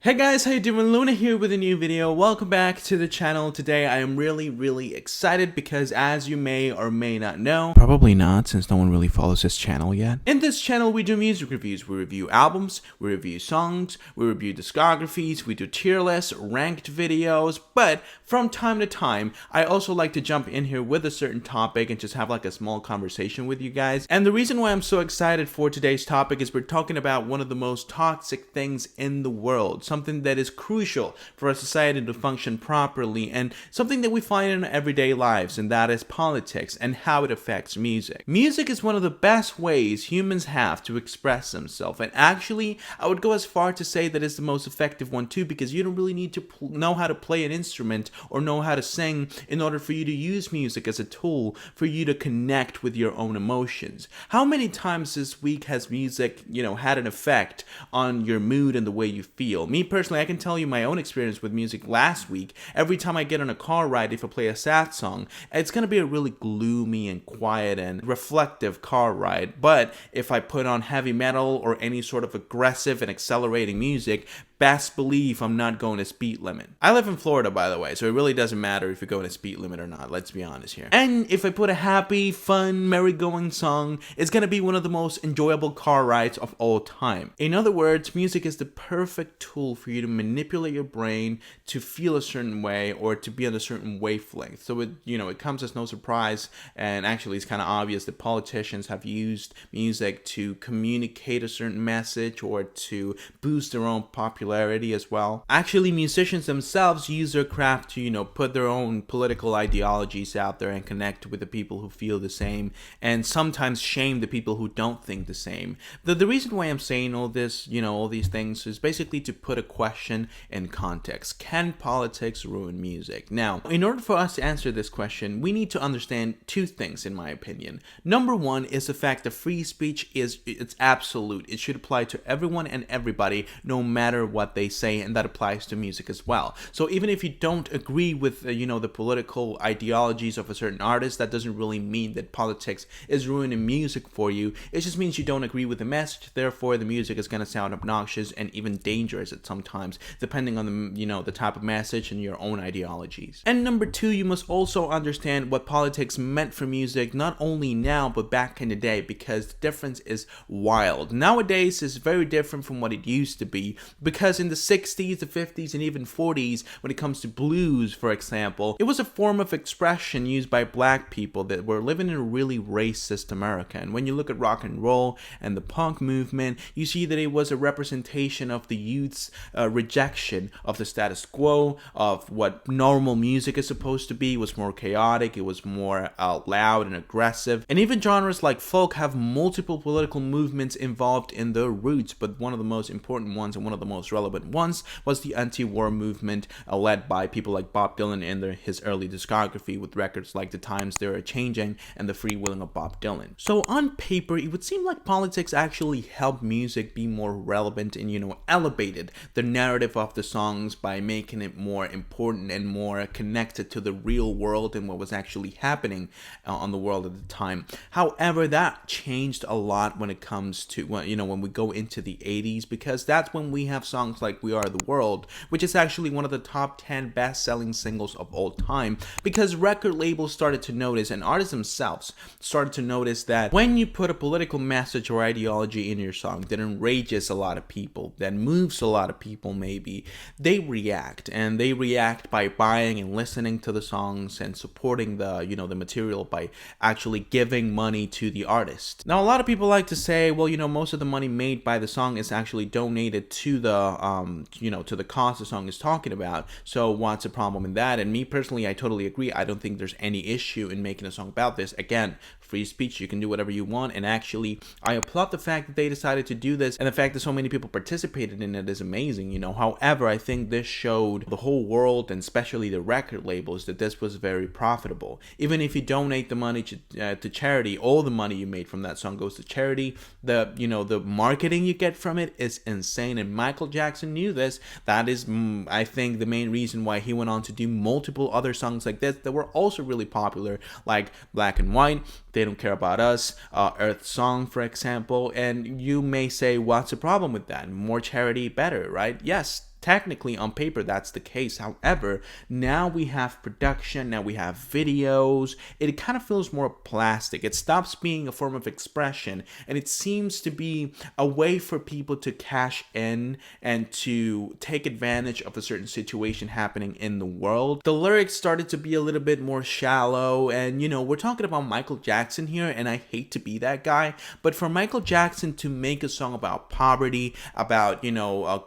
Hey guys, how you doing? Luna here with a new video. Welcome back to the channel. Today I am really excited because as you may or may not know, probably not since no one really follows this channel yet. In this channel we do music reviews. We review albums, we review songs, we review discographies, we do tier lists, ranked videos, but from time to time I also like to jump in here with a certain topic and just have like a small conversation with you guys. And the reason why I'm so excited for today's topic is we're talking about one of the most toxic things in the world. Something that is crucial for our society to function properly and something that we find in our everyday lives, and that is politics and how it affects music. Music is one of the best ways humans have to express themselves, and actually I would go as far to say that it's the most effective one too, because you don't really need to know how to play an instrument or know how to sing in order for you to use music as a tool for you to connect with your own emotions. How many times this week has music, had an effect on your mood and the way you feel? Me personally, I can tell you my own experience with music last week. Every time I get on a car ride, if I play a sad song, it's going to be a really gloomy and quiet and reflective car ride. But if I put on heavy metal or any sort of aggressive and accelerating music, best believe I'm not going to speed limit. I live in Florida, by the way, so it really doesn't matter if you're going to speed limit or not, let's be honest here. And if I put a happy, fun, merry-going song, it's going to be one of the most enjoyable car rides of all time. In other words, music is the perfect tool for you to manipulate your brain to feel a certain way or to be on a certain wavelength. So it comes as no surprise, and actually it's kind of obvious that politicians have used music to communicate a certain message or to boost their own popularity as well. Actually, musicians themselves use their craft to, put their own political ideologies out there and connect with the people who feel the same, and sometimes shame the people who don't think the same. The reason why I'm saying all this, all these things, is basically to put a question in context. Can politics ruin music? Now, in order for us to answer this question, we need to understand two things, in my opinion. Number one is the fact that free speech it's absolute. It should apply to everyone and everybody, no matter what they say, and that applies to music as well. So even if you don't agree with the political ideologies of a certain artist, that doesn't really mean that politics is ruining music for you. It just means you don't agree with the message, therefore the music is going to sound obnoxious and even dangerous at sometimes, depending on the type of message and your own ideologies. And number two, you must also understand what politics meant for music, not only now but back in the day, because the difference is wild. Nowadays is very different from what it used to be, because in the 60s, the 50s, and even 40s, when it comes to blues, for example, it was a form of expression used by black people that were living in a really racist America. And when you look at rock and roll and the punk movement, you see that it was a representation of the youth's rejection of the status quo, of what normal music is supposed to be. It was more chaotic, it was more loud and aggressive. And even genres like folk have multiple political movements involved in their roots, but one of the most important ones and one of the most relevant ones was the anti-war movement led by people like Bob Dylan in his early discography, with records like The Times They Are Changing and The Free Willing of Bob Dylan. So on paper, it would seem like politics actually helped music be more relevant and elevated the narrative of the songs by making it more important and more connected to the real world and what was actually happening on the world at the time. However, that changed a lot when it comes to when we go into the 80s, because that's when we have songs like We Are the World, which is actually one of the top 10 best-selling singles of all time, because record labels started to notice, and artists themselves started to notice, that when you put a political message or ideology in your song that enrages a lot of people, that moves a lot of people maybe, they react, and they react by buying and listening to the songs and supporting the material by actually giving money to the artist. Now, a lot of people like to say, well, most of the money made by the song is actually donated to the cause the song is talking about, so what's the problem in that? And me personally, I totally agree. I don't think there's any issue in making a song about this. Again, free speech, you can do whatever you want, and actually I applaud the fact that they decided to do this, and the fact that so many people participated in it is amazing. However, I think this showed the whole world, and especially the record labels, that this was very profitable. Even if you donate the money to charity, all the money you made from that song goes to charity. The marketing you get from it is insane, and Michael Jackson knew this. That is, I think, the main reason why he went on to do multiple other songs like this that were also really popular, like Black and White, They Don't Care About Us, Earth Song, for example. And you may say, what's the problem with that? More charity, better, right? Yes, technically on paper that's the case. However, now we have production, now we have videos. It kind of feels more plastic. It stops being a form of expression, and it seems to be a way for people to cash in and to take advantage of a certain situation happening in the world. The lyrics started to be a little bit more shallow, and we're talking about Michael Jackson here, and I hate to be that guy, but for Michael Jackson to make a song about poverty, about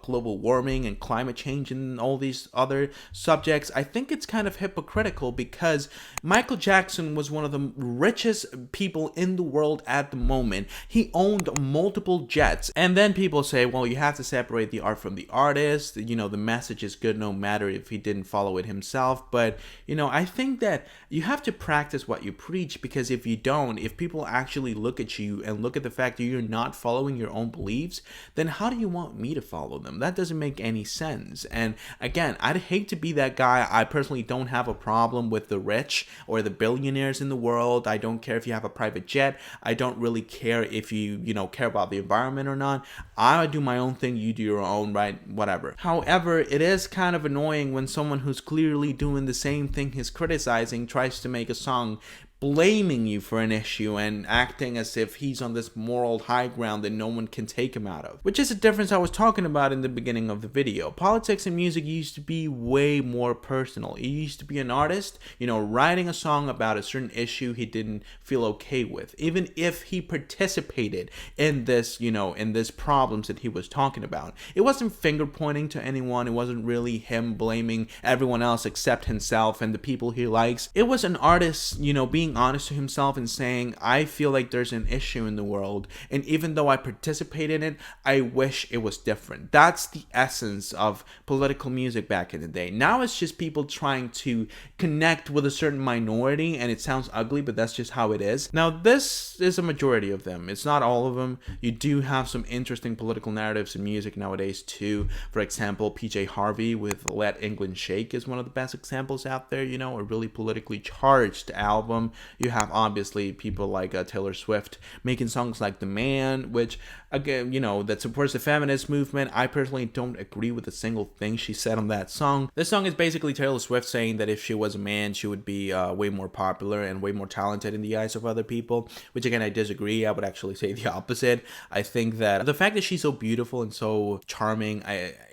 global warming and climate change and all these other subjects, I think it's kind of hypocritical, because Michael Jackson was one of the richest people in the world at the moment. He owned multiple jets, and then people say, well, you have to separate the art from the artist. The message is good no matter if he didn't follow it himself. But I think that you have to practice what you preach, because if you don't, if people actually look at you and look at the fact that you're not following your own beliefs, then how do you want me to follow them? That doesn't make any sense. And again, I'd hate to be that guy. I personally don't have a problem with the rich or the billionaires in the world. I don't care if you have a private jet. I don't really care if you care about the environment or not. I do my own thing, you do your own, right? Whatever. However, it is kind of annoying when someone who's clearly doing the same thing he's criticizing tries to make a song blaming you for an issue and acting as if he's on this moral high ground that no one can take him out of. Which is a difference I was talking about in the beginning of the video. Politics and music used to be way more personal. He used to be an artist, writing a song about a certain issue he didn't feel okay with. Even if he participated in this, in this problems that he was talking about. It wasn't finger pointing to anyone. It wasn't really him blaming everyone else except himself and the people he likes. It was an artist, being honest to himself and saying, I feel like there's an issue in the world, and even though I participate in it, I wish it was different. That's the essence of political music back in the day. Now it's just people trying to connect with a certain minority, and it sounds ugly, but that's just how it is. Now, this is a majority of them. It's not all of them. You do have some interesting political narratives in music nowadays too. For example, PJ Harvey with Let England Shake is one of the best examples out there, a really politically charged album. You have obviously people like Taylor Swift making songs like The Man, which again, that supports the feminist movement. I personally don't agree with a single thing she said on that song. This song is basically Taylor Swift saying that if she was a man, she would be way more popular and way more talented in the eyes of other people, which again, I disagree. I would actually say the opposite. I think that the fact that she's so beautiful and so charming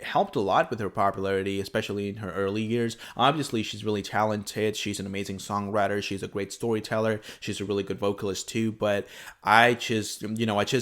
helped a lot with her popularity, especially in her early years. Obviously, she's really talented. She's an amazing songwriter. She's a great storyteller. She's a really good vocalist too, but I just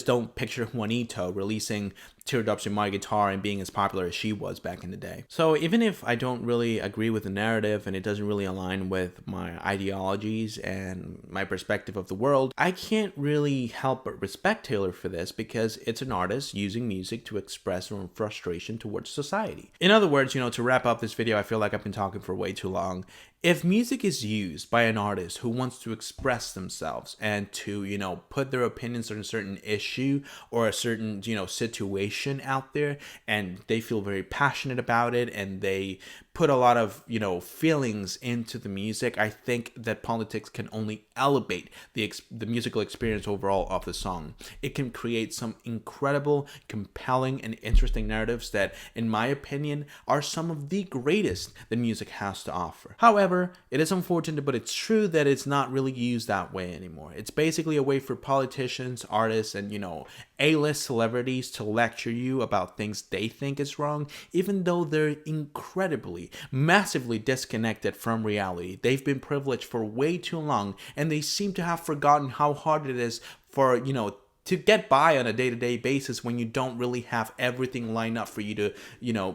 don't picture Juanito releasing Teardrops in My Guitar and being as popular as she was back in the day. So even if I don't really agree with the narrative and it doesn't really align with my ideologies and my perspective of the world, I can't really help but respect Taylor for this, because it's an artist using music to express her own frustration towards society. In other words, to wrap up this video, I feel like I've been talking for way too long. If music is used by an artist who wants to express themselves and to, put their opinions on a certain issue or a certain, situation out there, and they feel very passionate about it and they put a lot of, feelings into the music, I think that politics can only elevate the musical experience overall of the song. It can create some incredible, compelling, and interesting narratives that, in my opinion, are some of the greatest that music has to offer. However, it is unfortunate, but it's true that it's not really used that way anymore. It's basically a way for politicians, artists, and, A-list celebrities to lecture you about things they think is wrong, even though they're incredibly, massively disconnected from reality. They've been privileged for way too long, and they seem to have forgotten how hard it is for, to get by on a day-to-day basis when you don't really have everything lined up for you to,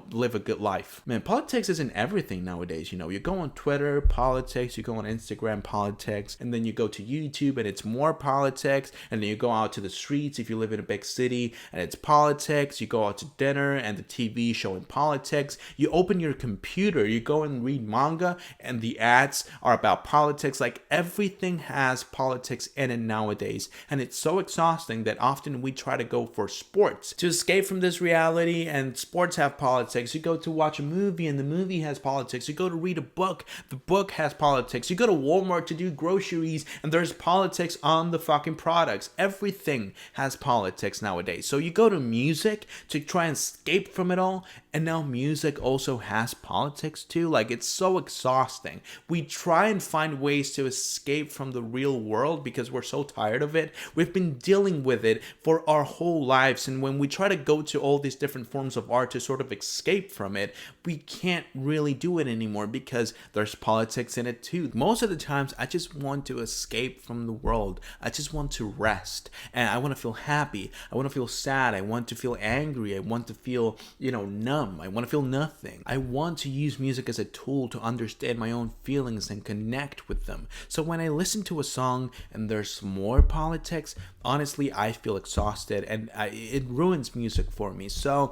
live a good life. Man, politics isn't everything nowadays. You go on Twitter, politics, you go on Instagram, politics, and then you go to YouTube and it's more politics, and then you go out to the streets if you live in a big city and it's politics. You go out to dinner and the TV showing politics. You open your computer, you go and read manga and the ads are about politics. Like, everything has politics in it nowadays, and it's so exhausting something that often we try to go for sports to escape from this reality, and sports have politics. You go to watch a movie and the movie has politics. You go to read a book, the book has politics. You go to Walmart to do groceries and there's politics on the fucking products. Everything has politics nowadays. So you go to music to try and escape from it all, and now music also has politics too. Like, it's so exhausting. We try and find ways to escape from the real world because we're so tired of it. We've been dealing with it for our whole lives, and when we try to go to all these different forms of art to sort of escape from it, we can't really do it anymore because there's politics in it too. Most of the times I just want to escape from the world. I just want to rest, and I want to feel happy. I want to feel sad. I want to feel angry. I want to feel, numb. I want to feel nothing. I want to use music as a tool to understand my own feelings and connect with them. So when I listen to a song and there's more politics, honestly, I feel exhausted, and it ruins music for me. So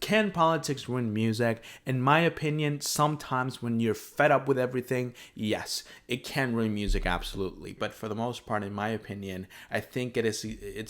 can politics ruin music? In my opinion, sometimes when you're fed up with everything, yes, it can ruin music, absolutely. But for the most part, in my opinion, I think it's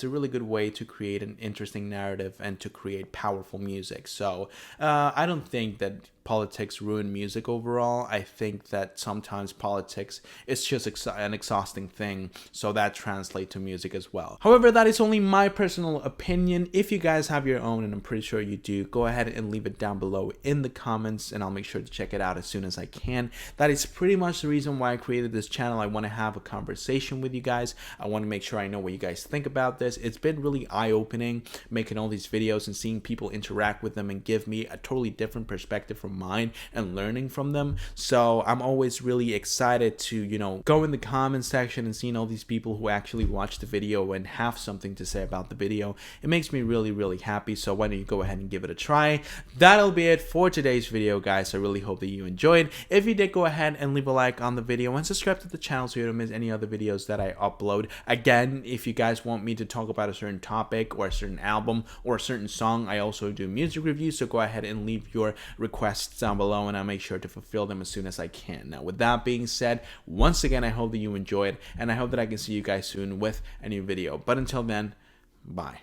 a really good way to create an interesting narrative and to create powerful music. So I don't think that politics ruin music overall. I think that sometimes politics is just an exhausting thing, so that translates to music as well. However, that is only my personal opinion. If you guys have your own, and I'm pretty sure you do, go ahead and leave it down below in the comments, and I'll make sure to check it out as soon as I can. That is pretty much the reason why I created this channel. I want to have a conversation with you guys. I want to make sure I know what you guys think about this. It's been really eye-opening making all these videos and seeing people interact with them and give me a totally different perspective from mine and learning from them. So I'm always really excited to, go in the comment section and seeing all these people who actually watch the video and have something to say about the video. It makes me really, really happy. So why don't you go ahead and give it a try. That'll be it for today's video, guys. I really hope that you enjoyed. If you did, go ahead and leave a like on the video and subscribe to the channel so you don't miss any other videos that I upload. Again, if you guys want me to talk about a certain topic or a certain album or a certain song, I also do music reviews, so go ahead and leave your requests down below and I'll make sure to fulfill them as soon as I can. Now, with that being said, once again, I hope that you enjoyed, and I hope that I can see you guys soon with a new video. But until then, bye.